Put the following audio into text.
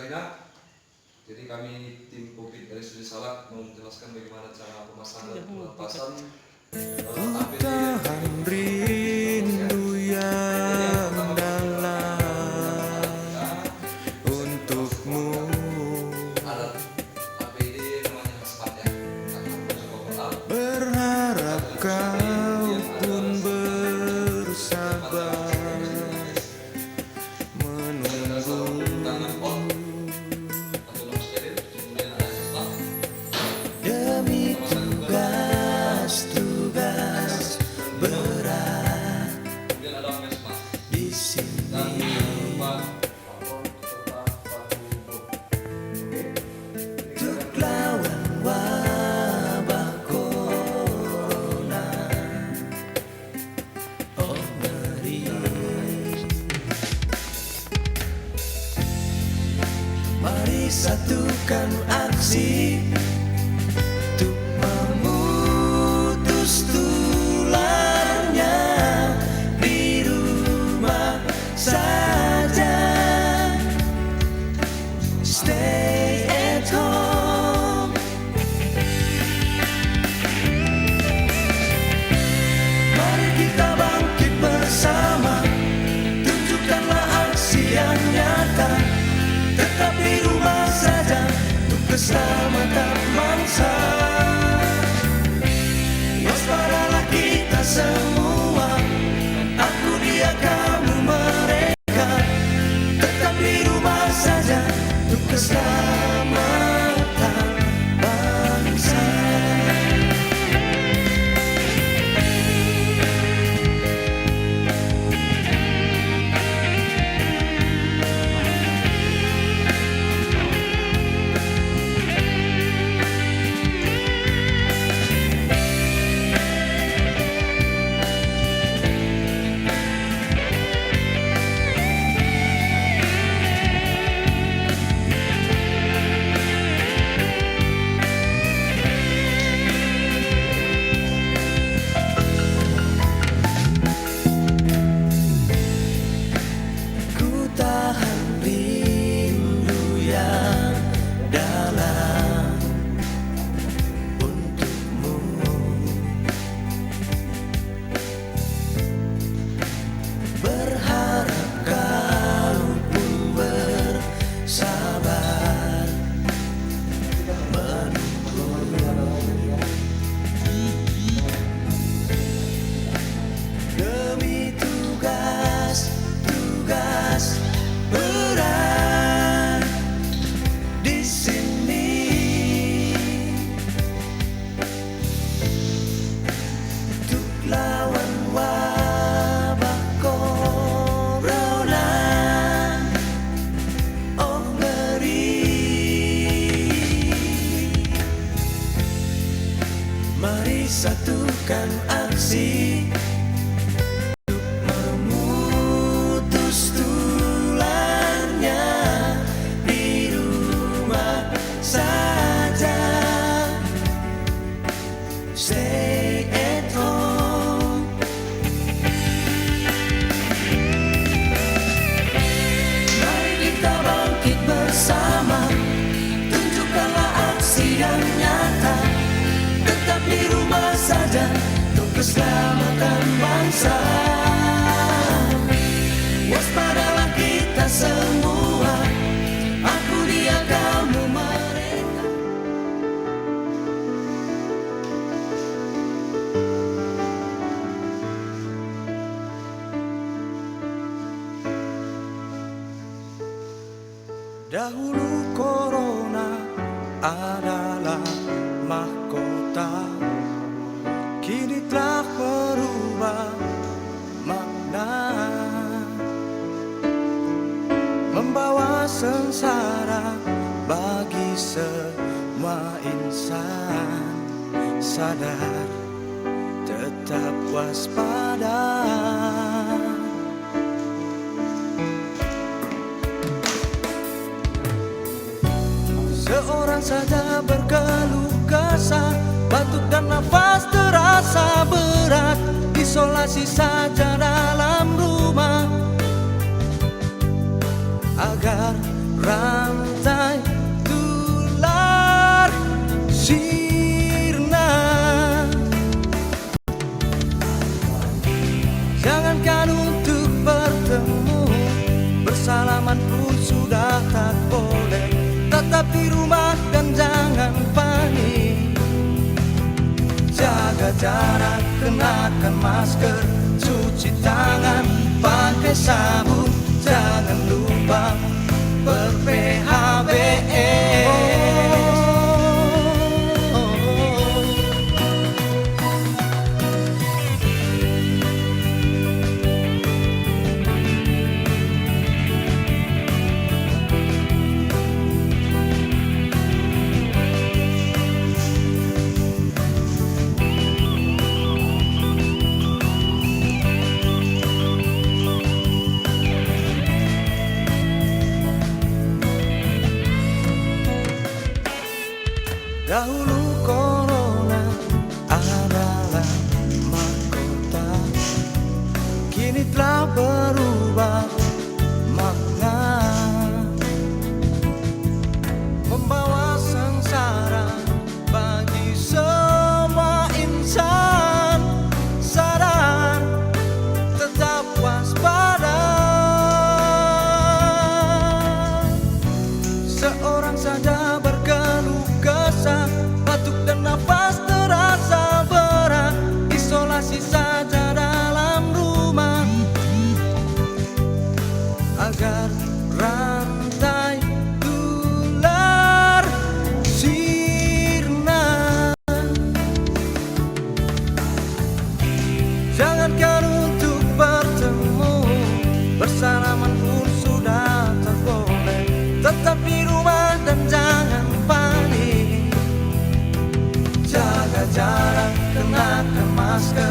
Katarina. Jadi kami tim COVID dari Studi Salak mau menjelaskan bagaimana cara pemasangan dan pelepasan APD Tahan rindu yang dalam untukmu. alat APD namanya hazmat ya. Berharap kau pun bersabar menunggu. Demi tugas-tugas berat di sini, untuk lawan wabah corona. Oh ngeri, mari satukan aksi untuk memutus tularnya di rumah saja. Stay at home. Mari kita bangkit bersama, tunjukkanlah aksi yang nyata. Tetap di rumah saja untuk keselamatan bangsa. Waspadalah kita semua, aku, dia, kamu, mereka. Tetap di rumah saja untuk keselamatan bangsa. Ku tahan rindu yang dalam untukmu. Berharap kau pun bersabar menunggu. Demi tugas-tugas berat di sini, untuk lawan wabah corona. Oh ngeri, mari satukan aksi memutus tularnya di rumah saja. Stay at home. Mari kita bangkit bersama, tunjukkanlah aksi yang nyata. Tetap di rumah saja untuk keselamatan bangsa. Waspadalah kita semua, aku, dia, kamu, mereka. Dahulu corona adalah mahkota, kini telah berubah makna, membawa sengsara bagi semua insan. Sadar, tetap waspada. Seorang saja berkeluh kesah, batuk dan nafas terasa berat. Isolasi saja dalam rumah agar rantai Jaga jarak, kenakan masker, cuci tangan pakai sabun, jangan lupa ber-PHBS. Dahulu corona adalah mahkota, kini telah berubah makna, membawa sengsara bagi semua insan. Sadar, tetap waspada. Seorang saja berkeluh kesah, batuk dan nafas terasa berat, isolasi saja dalam rumah agar rantai tular sirna. Jangankan untuk bertemu, bersalaman pun sudah tak boleh. Tetap di rumah dan jangan panik. Jaga jarak, kenakan masker,